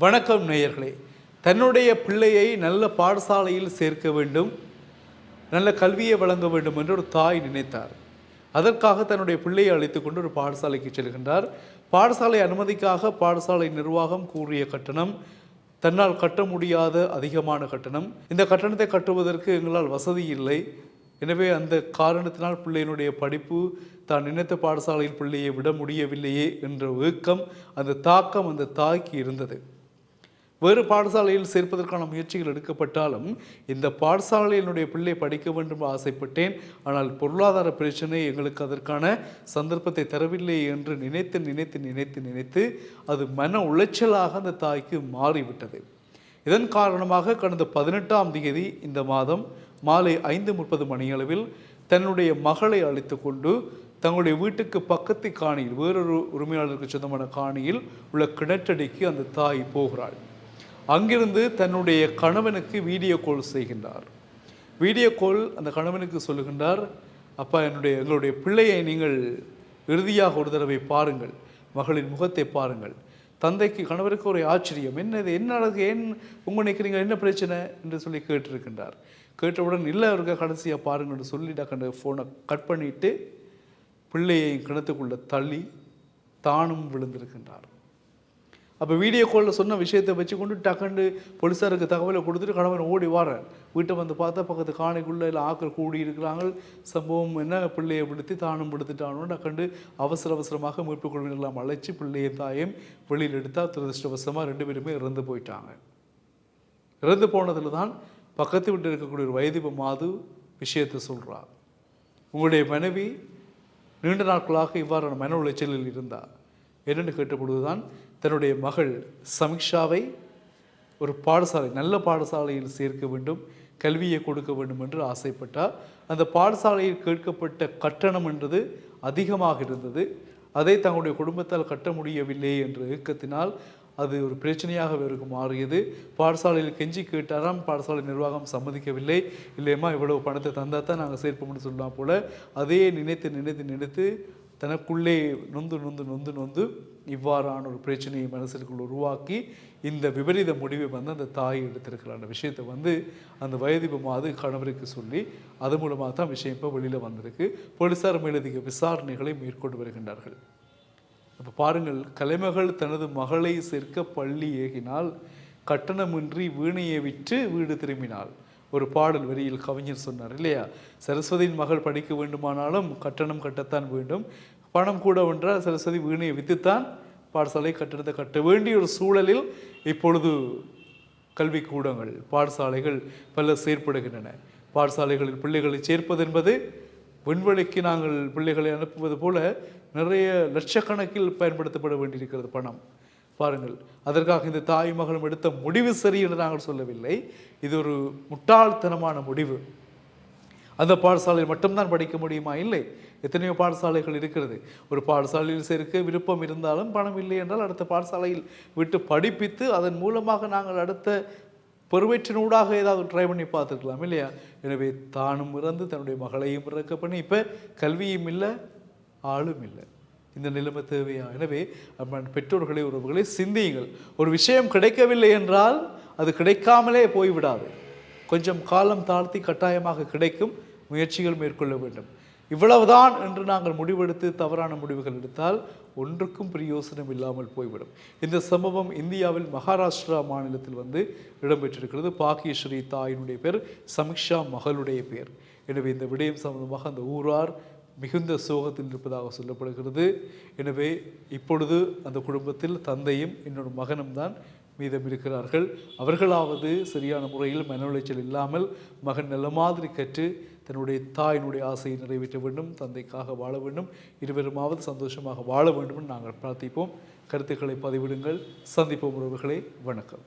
வணக்கம் நேயர்களே. தன்னுடைய பிள்ளையை நல்ல பாடசாலையில் சேர்க்க வேண்டும், நல்ல கல்வியை வழங்க வேண்டும் என்று ஒரு தாய் நினைத்தார். அதற்காக தன்னுடைய பிள்ளையை அழைத்து கொண்டு ஒரு பாடசாலைக்கு செல்கின்றார். பாடசாலை அனுமதிக்காக பாடசாலை நிர்வாகம் கூறிய கட்டணம் தன்னால் கட்ட முடியாத அதிகமான கட்டணம். இந்த கட்டணத்தை கட்டுவதற்கு எங்களால் வசதி இல்லை. எனவே அந்த காரணத்தினால் பிள்ளையினுடைய படிப்பு தான் நினைத்த பாடசாலையில் பிள்ளையை விட முடியவில்லையே என்ற ஏக்கம், அந்த தாக்கம் அந்த தாய்க்கு இருந்தது. வேறு பாடசாலையில் சேர்ப்பதற்கான முயற்சிகள் எடுக்கப்பட்டாலும் இந்த பாடசாலையில் என்னுடைய பிள்ளை படிக்க வேண்டும் ஆசைப்பட்டேன், ஆனால் பொருளாதார பிரச்சனை எங்களுக்கு அதற்கான சந்தர்ப்பத்தை தரவில்லை என்று நினைத்து நினைத்து நினைத்து நினைத்து அது மன உளைச்சலாக அந்த தாய்க்கு மாறிவிட்டது. இதன் காரணமாக கடந்த 18ஆம் தேதி இந்த மாதம் மாலை 5:30 மணியளவில் தன்னுடைய மகளை அழைத்து கொண்டு தங்களுடைய வீட்டுக்கு பக்கத்து காணியில், வேறொரு உரிமையாளருக்கு சொந்தமான காணியில் உள்ள கிணற்றடிக்கு அந்த தாய் போகிறாள். அங்கிருந்து தன்னுடைய கணவனுக்கு வீடியோ கால் செய்கின்றார். வீடியோ கால் அந்த கணவனுக்கு சொல்லுகின்றார், அப்பா எங்களுடைய பிள்ளையை நீங்கள் இறுதியாக ஒரு தடவை பாருங்கள், மகளின் முகத்தை பாருங்கள். தந்தைக்கு கணவருக்கு ஒரு ஆச்சரியம், என்ன அழகு, ஏன் உங்க நினைக்கிறீங்க, என்ன பிரச்சனை என்று சொல்லி கேட்டிருக்கின்றார். கேட்டவுடன் இல்லை அவருக்கு கடைசியாக பாருங்கன்னு சொல்லி டக்குன்னு ஃபோனை கட் பண்ணிவிட்டு பிள்ளையை கிணத்துக்குள்ளே தள்ளி தானும் விழுந்திருக்கின்றார். அப்போ வீடியோ காலில் சொன்ன விஷயத்தை வச்சு கொண்டு டக்குண்டு போலீஸாருக்கு தகவலை கொடுத்துட்டு கணவன் ஓடி வாரேன். வீட்டை வந்து பார்த்தா பக்கத்து காணிக்குள்ளே இல்லை ஆக்கள் கூடி இருக்கிறாங்க. சம்பவம் என்ன, பிள்ளையை விடுத்து தானும் விடுத்துட்டானோ டக்குண்டு அவசரமாக மீட்பு குழுவினெல்லாம் அழைச்சி பிள்ளையை தாயும் வெளியில் எடுத்தால் துரதிருஷ்டவசமாக 2 பேருமே இறந்து போயிட்டாங்க. இறந்து போனதில் தான் பக்கத்து வீட்டில் இருக்கக்கூடிய ஒரு வயது மாது விஷயத்தை சொல்கிறார். உங்களுடைய மனைவி நீண்ட நாட்களாக இவ்வாறான மன உளைச்சலில் இருந்தார். என்னென்னு கேட்டபொழுதுதான் தன்னுடைய மகள் சமிக்ஷாவை ஒரு பாடசாலை, நல்ல பாடசாலையில் சேர்க்க வேண்டும், கல்வியை கொடுக்க வேண்டும் என்று ஆசைப்பட்டார். அந்த பாடசாலையில் கேட்கப்பட்ட கட்டணம் என்றது அதிகமாக இருந்தது. அதை தங்களுடைய குடும்பத்தால் கட்ட முடியவில்லை என்ற ஏக்கத்தினால் அது ஒரு பிரச்சனையாக அவருக்கு மாறியது. பாடசாலையில் கெஞ்சி கேட்டாராம், பாடசாலை நிர்வாகம் சம்மதிக்கவில்லை. இல்லையம்மா இவ்வளவு பணத்தை தந்தால் தான் நாங்கள் சேர்ப்போம்னு சொல்லலாம் போல். அதையே நினைத்து நினைத்து நினைத்து தனக்குள்ளே நொந்து நொந்து நொந்து நொந்து இவ்வாறான ஒரு பிரச்சனையை மனசுக்குள் உருவாக்கி இந்த விபரீத முடிவை அந்த தாய் எடுத்திருக்கிற அந்த விஷயத்தை அந்த வயது மாது கணவருக்கு சொல்லி அது மூலமாக தான் விஷயம் இப்போ வெளியில் வந்திருக்கு. போலீஸார் மேலதிக விசாரணைகளை மேற்கொண்டு வருகின்றார்கள். இப்போ பாருங்கள், கலைமகள் தனது மகளை சேர்க்க பள்ளி ஏகினால், கட்டணமின்றி வீணையை விற்று வீடு திரும்பினாள். ஒரு பாடல் வரியில் கவிஞர் சொன்னார் இல்லையா, சரஸ்வதியின் மகள் படிக்க வேண்டுமானாலும் கட்டணம் கட்டத்தான் வேண்டும், பணம் கூட ஒன்றால் சரஸ்வதி வீணையை விற்றுத்தான் பாடசாலை கட்டணத்தை கட்ட வேண்டிய ஒரு சூழலில் இப்பொழுது கல்விக்கூடங்கள், பாடசாலைகள் பல செயற்படுகின்றன. பாடசாலைகளில் பிள்ளைகளை சேர்ப்பது என்பது விண்வெளிக்கு நாங்கள் பிள்ளைகளை அனுப்புவது போல நிறைய லட்சக்கணக்கில் பயன்படுத்தப்பட வேண்டியிருக்கிறது பணம். பாருங்கள், அதற்காக இந்த தாய் மகளும் எடுத்த முடிவு சரி என்று நாங்கள் சொல்லவில்லை. இது ஒரு முட்டாள்தனமான முடிவு. அந்த பாடசாலையில் மட்டும்தான் படிக்க முடியுமா? இல்லை, எத்தனையோ பாடசாலைகள் இருக்கிறது. ஒரு பாடசாலையில் சேர்க்க விருப்பம் இருந்தாலும் பணம் இல்லை என்றால் அடுத்த பாடசாலையில் விட்டு படிப்பித்து அதன் மூலமாக நாங்கள் அடுத்த பொறுவேற்றினூடாக ஏதாவது ட்ரை பண்ணி பார்த்துருக்கலாம் இல்லையா? எனவே தானும் இறந்து தன்னுடைய மகளையும் இறக்க பண்ணி இப்போ கல்வியும் இல்லை, ஆளும் இல்லை. இந்த நிலைமை தேவையா? எனவே பெற்றோர்களை, உறவுகளை சிந்தியுங்கள். ஒரு விஷயம் கிடைக்கவில்லை என்றால் அது கிடைக்காமலே போய்விடாது. கொஞ்சம் காலம் தாழ்த்தி கட்டாயமாக கிடைக்கும், முயற்சிகள் மேற்கொள்ள வேண்டும். இவ்வளவுதான் என்று நாங்கள் முடிவெடுத்து தவறான முடிவுகள் எடுத்தால் ஒன்றுக்கும் பிரயோசனம் இல்லாமல் போய்விடும். இந்த சம்பவம் இந்தியாவில் மகாராஷ்டிரா மாநிலத்தில் இடம்பெற்றிருக்கிறது. பாக்கியஸ்ரீ தாயினுடைய பேர், சமிக்ஷா மகளுடைய பேர். எனவே இந்த விடயம் சம்பந்தமாக அந்த ஊரார் மிகுந்த சோகத்தில் இருப்பதாக சொல்லப்படுகிறது. எனவே இப்பொழுது அந்த குடும்பத்தில் தந்தையும் இன்னொரு மகனும் தான் மீதம் இருக்கிறார்கள். அவர்களாவது சரியான முறையில் மன உளைச்சல் இல்லாமல் மகன் நல்ல மாதிரி கற்று தன்னுடைய தாயினுடைய ஆசையை நிறைவேற்ற வேண்டும், தந்தைக்காக வாழ வேண்டும், இருவருமாவது சந்தோஷமாக வாழ வேண்டும் என்று நாங்கள் பிரார்த்திப்போம். கருத்துக்களை பதிவிடுங்கள். சந்திப்போம் உறவுகளே. வணக்கம்.